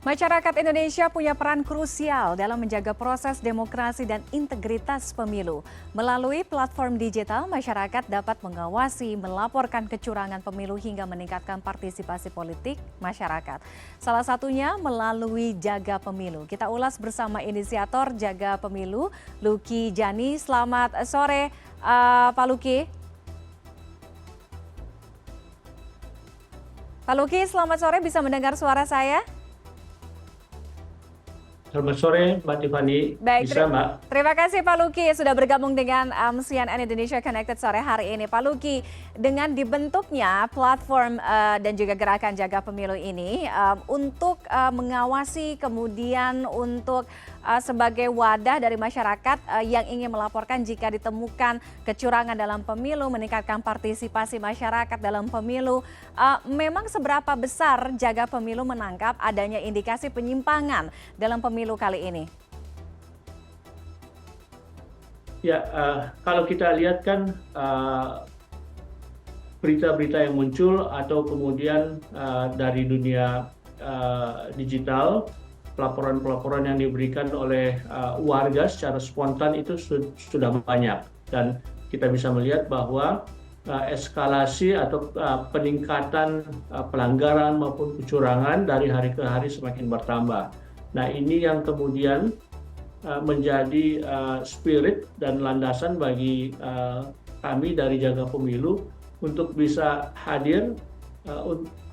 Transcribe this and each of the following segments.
Masyarakat Indonesia punya peran krusial dalam menjaga proses demokrasi dan integritas pemilu. Melalui platform digital, masyarakat dapat mengawasi, melaporkan kecurangan pemilu hingga meningkatkan partisipasi politik masyarakat. Salah satunya melalui Jaga Pemilu. Kita ulas bersama inisiator Jaga Pemilu, Lucky Jani. Selamat sore, Pak Lucky. Pak Lucky, selamat sore. Bisa mendengar suara saya? Selamat sore, Mbak Tiffany. Baik, Bisa, Mbak? terima kasih Pak Lucky sudah bergabung dengan CNN Indonesia Connected sore hari ini. Pak Lucky, dengan dibentuknya platform dan juga gerakan Jaga Pemilu ini untuk mengawasi kemudian untuk sebagai wadah dari masyarakat yang ingin melaporkan jika ditemukan kecurangan dalam pemilu, meningkatkan partisipasi masyarakat dalam pemilu. Memang seberapa besar Jaga Pemilu menangkap adanya indikasi penyimpangan dalam pemilu kali ini? Ya, kalau kita lihat kan berita-berita yang muncul atau kemudian dari dunia digital, pelaporan-pelaporan yang diberikan oleh warga secara spontan itu sudah banyak. Dan kita bisa melihat bahwa eskalasi atau peningkatan pelanggaran maupun kecurangan dari hari ke hari semakin bertambah. Nah, ini yang kemudian menjadi spirit dan landasan bagi kami dari Jaga Pemilu untuk bisa hadir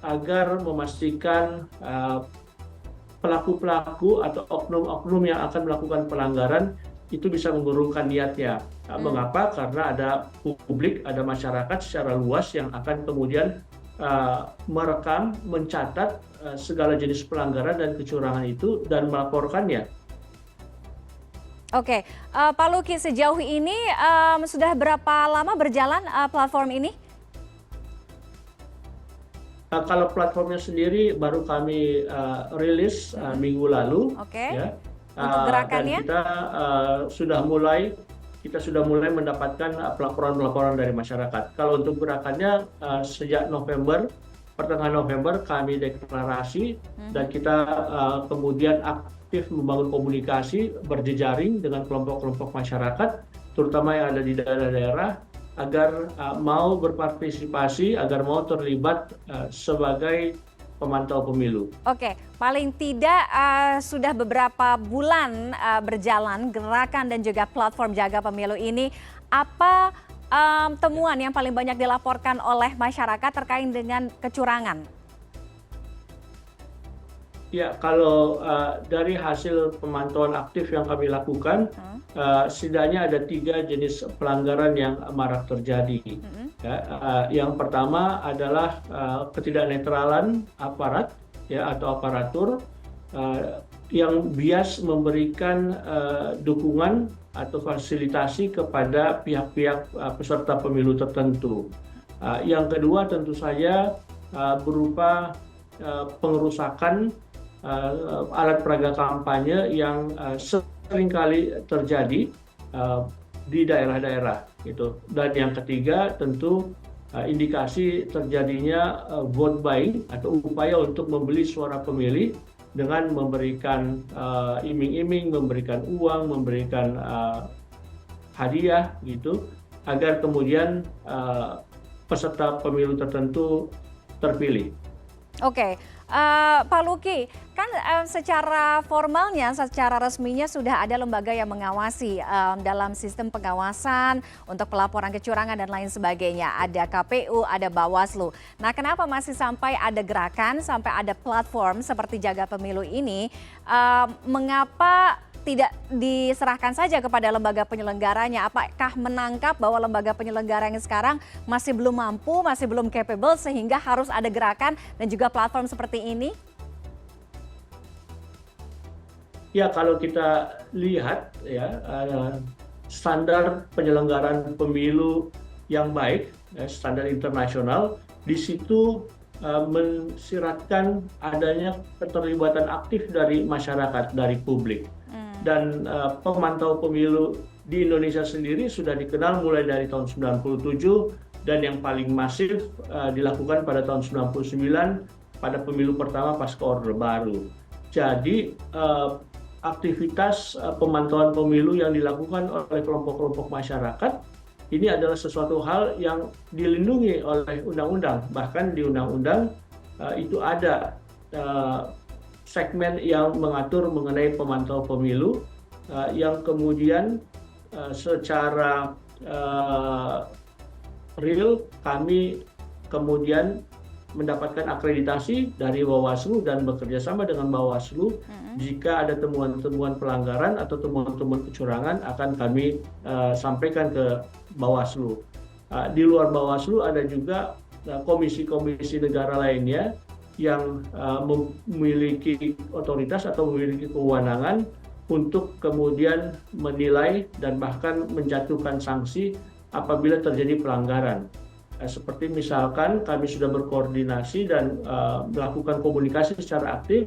agar memastikan pelaku-pelaku atau oknum-oknum yang akan melakukan pelanggaran itu bisa mengurungkan niatnya. Mengapa? Karena ada publik, ada masyarakat secara luas yang akan kemudian merekam, mencatat segala jenis pelanggaran dan kecurangan itu dan melaporkannya. Oke, Pak Lucky, sejauh ini sudah berapa lama berjalan platform ini? Kalau platformnya sendiri baru kami rilis minggu lalu. Oke. Ya. Untuk gerakannya? Dan kita sudah mulai mendapatkan pelaporan-pelaporan dari masyarakat. Kalau untuk gerakannya sejak pertengahan November kami deklarasi dan kita kemudian aktif membangun komunikasi berjejaring dengan kelompok-kelompok masyarakat, terutama yang ada di daerah-daerah, agar mau berpartisipasi, agar mau terlibat sebagai pemantau pemilu. Oke, paling tidak sudah beberapa bulan berjalan gerakan dan juga platform Jaga Pemilu ini. Apa temuan yang paling banyak dilaporkan oleh masyarakat terkait dengan kecurangan? Ya, kalau dari hasil pemantauan aktif yang kami lakukan, setidaknya ada 3 jenis pelanggaran yang marak terjadi. Ya, yang pertama adalah ketidaknetralan aparat, ya, atau aparatur yang bias memberikan dukungan atau fasilitasi kepada pihak-pihak peserta pemilu tertentu. Yang kedua tentu saja berupa pengerusakan alat peraga kampanye yang seringkali terjadi di daerah-daerah gitu. Dan yang ketiga tentu indikasi terjadinya vote buying atau upaya untuk membeli suara pemilih dengan memberikan iming-iming, memberikan uang, memberikan hadiah gitu agar kemudian peserta pemilu tertentu terpilih. Oke, Pak Lucky, kan secara formalnya, secara resminya sudah ada lembaga yang mengawasi dalam sistem pengawasan untuk pelaporan kecurangan dan lain sebagainya. Ada KPU, ada Bawaslu. Nah, kenapa masih sampai ada gerakan, sampai ada platform seperti Jaga Pemilu ini? Mengapa tidak diserahkan saja kepada lembaga penyelenggaranya? Apakah menangkap bahwa lembaga penyelenggara yang sekarang masih belum mampu, masih belum capable sehingga harus ada gerakan dan juga platform seperti ini? Ya, kalau kita lihat ya standar penyelenggaraan pemilu yang baik, standar internasional, di situ mensiratkan adanya keterlibatan aktif dari masyarakat, dari publik. Dan pemantau pemilu di Indonesia sendiri sudah dikenal mulai dari tahun 97 dan yang paling masif dilakukan pada tahun 99 pada pemilu pertama pasca Orde Baru. Jadi aktivitas pemantauan pemilu yang dilakukan oleh kelompok-kelompok masyarakat ini adalah sesuatu hal yang dilindungi oleh undang-undang. Bahkan di undang-undang itu ada segmen yang mengatur mengenai pemantau pemilu yang kemudian secara real kami kemudian mendapatkan akreditasi dari Bawaslu dan bekerja sama dengan Bawaslu. Jika ada temuan-temuan pelanggaran atau temuan-temuan kecurangan akan kami sampaikan ke Bawaslu. Di luar Bawaslu ada juga komisi-komisi negara lainnya yang memiliki otoritas atau memiliki kewenangan untuk kemudian menilai dan bahkan menjatuhkan sanksi apabila terjadi pelanggaran. Seperti misalkan kami sudah berkoordinasi dan melakukan komunikasi secara aktif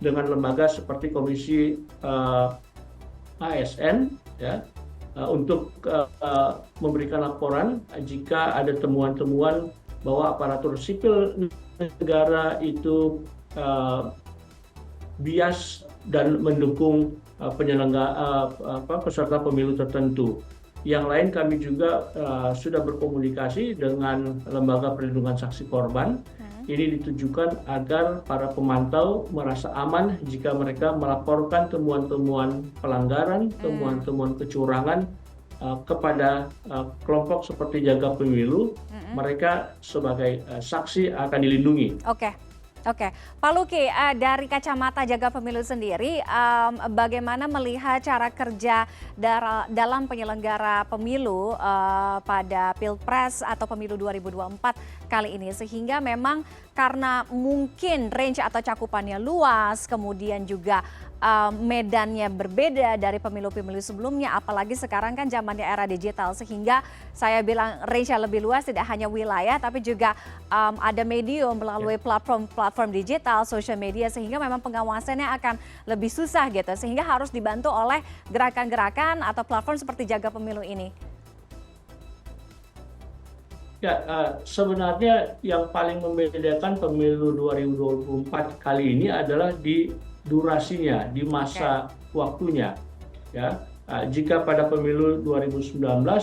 dengan lembaga seperti Komisi ASN ya, untuk memberikan laporan jika ada temuan-temuan bahwa aparatur sipil negara itu bias dan mendukung peserta pemilu tertentu. Yang lain kami juga sudah berkomunikasi dengan Lembaga Perlindungan Saksi Korban. Ini ditujukan agar para pemantau merasa aman jika mereka melaporkan temuan-temuan pelanggaran, temuan-temuan kecurangan kepada kelompok seperti Jaga Pemilu. Mereka sebagai saksi akan dilindungi. Oke, Pak Luki, dari kacamata Jaga Pemilu sendiri, bagaimana melihat cara kerja dalam penyelenggara pemilu pada Pilpres atau Pemilu 2024 kali ini, sehingga memang karena mungkin range atau cakupannya luas, kemudian juga medannya berbeda dari pemilu-pemilu sebelumnya, apalagi sekarang kan zamannya era digital, sehingga saya bilang range-nya lebih luas, tidak hanya wilayah tapi juga ada medium melalui platform digital, social media, sehingga memang pengawasannya akan lebih susah gitu, sehingga harus dibantu oleh gerakan-gerakan atau platform seperti Jaga Pemilu ini. Ya, sebenarnya yang paling membedakan pemilu 2024 kali ini adalah di durasinya, di masa waktunya. Ya, jika pada pemilu 2019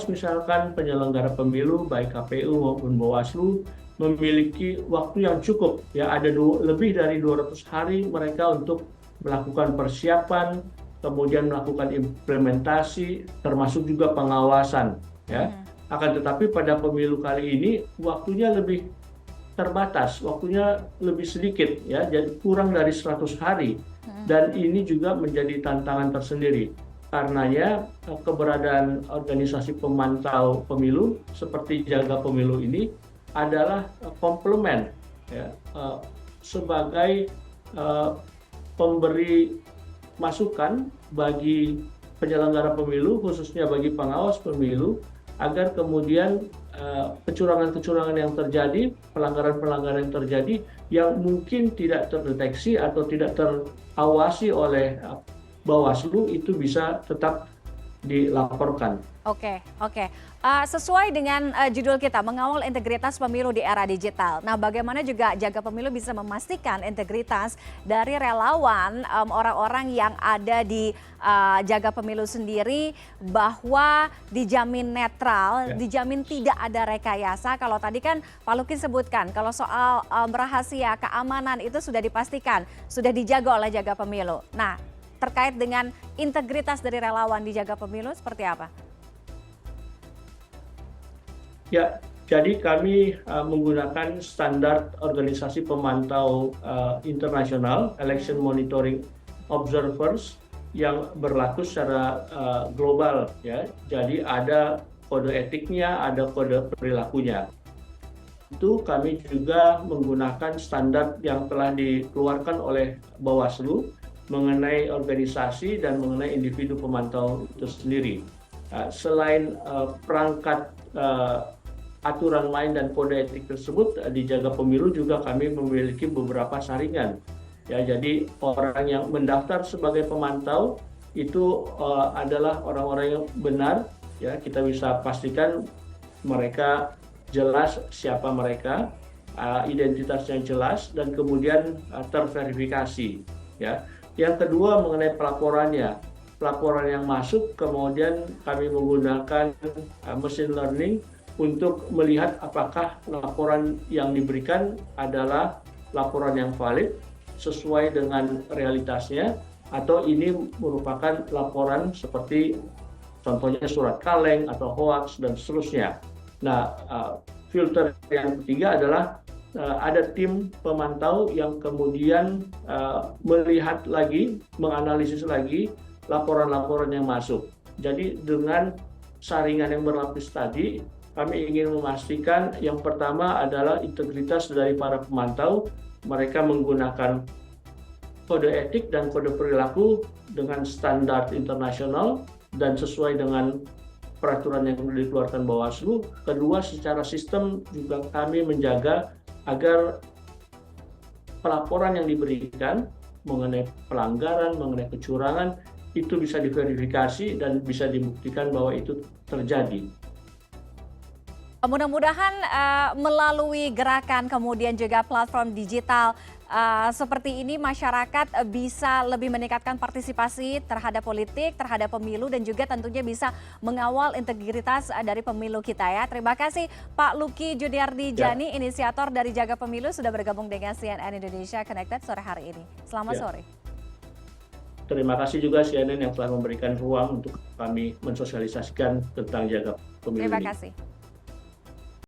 misalkan penyelenggara pemilu baik KPU maupun Bawaslu memiliki waktu yang cukup, ya ada lebih dari 200 hari mereka untuk melakukan persiapan, kemudian melakukan implementasi, termasuk juga pengawasan. Ya. Akan tetapi pada pemilu kali ini waktunya lebih terbatas, waktunya lebih sedikit, ya, jadi kurang dari 100 hari. Dan ini juga menjadi tantangan tersendiri. Karenanya keberadaan organisasi pemantau pemilu seperti Jaga Pemilu ini adalah komplement, ya, sebagai pemberi masukan bagi penyelenggara pemilu, khususnya bagi pengawas pemilu, agar kemudian kecurangan-kecurangan yang terjadi, pelanggaran-pelanggaran yang terjadi yang mungkin tidak terdeteksi atau tidak terawasi oleh Bawaslu itu bisa tetap dilaporkan. Oke. Sesuai dengan judul kita, mengawal integritas pemilu di era digital. Nah, bagaimana juga Jaga Pemilu bisa memastikan integritas dari relawan, orang-orang yang ada di Jaga Pemilu sendiri, bahwa dijamin netral, dijamin tidak ada rekayasa. Kalau tadi kan Pak Luki sebutkan, kalau soal rahasia, keamanan itu sudah dipastikan, sudah dijaga oleh Jaga Pemilu. Nah, terkait dengan integritas dari relawan di Jaga Pemilu seperti apa? Ya, jadi kami menggunakan standar organisasi pemantau internasional, Election Monitoring Observers, yang berlaku secara global. Ya. Jadi ada kode etiknya, ada kode perilakunya. Itu kami juga menggunakan standar yang telah dikeluarkan oleh Bawaslu mengenai organisasi dan mengenai individu pemantau itu sendiri. Selain perangkat aturan main dan kode etik tersebut, di Jaga Pemilu juga kami memiliki beberapa saringan. Ya, jadi orang yang mendaftar sebagai pemantau itu adalah orang-orang yang benar. Ya, kita bisa pastikan mereka jelas siapa mereka, identitasnya jelas dan kemudian terverifikasi. ya. Yang kedua mengenai pelaporannya. Pelaporan yang masuk, kemudian kami menggunakan machine learning untuk melihat apakah laporan yang diberikan adalah laporan yang valid, sesuai dengan realitasnya, atau ini merupakan laporan seperti contohnya surat kaleng atau hoax dan seterusnya. Nah, filter yang ketiga adalah ada tim pemantau yang kemudian melihat lagi, menganalisis lagi laporan-laporan yang masuk. Jadi dengan saringan yang berlapis tadi, kami ingin memastikan yang pertama adalah integritas dari para pemantau. Mereka menggunakan kode etik dan kode perilaku dengan standar internasional dan sesuai dengan peraturan yang dikeluarkan Bawaslu. Kedua, secara sistem juga kami menjaga agar pelaporan yang diberikan mengenai pelanggaran, mengenai kecurangan, itu bisa diverifikasi dan bisa dibuktikan bahwa itu terjadi. Mudah-mudahan melalui gerakan kemudian juga platform digital seperti ini masyarakat bisa lebih meningkatkan partisipasi terhadap politik, terhadap pemilu dan juga tentunya bisa mengawal integritas dari pemilu kita ya. Terima kasih Pak Lucky Juniardi Jani, inisiator dari Jaga Pemilu sudah bergabung dengan CNN Indonesia Connected sore hari ini. Selamat sore. Terima kasih juga CNN yang telah memberikan ruang untuk kami mensosialisasikan tentang Jaga Pemilu ini. Terima kasih.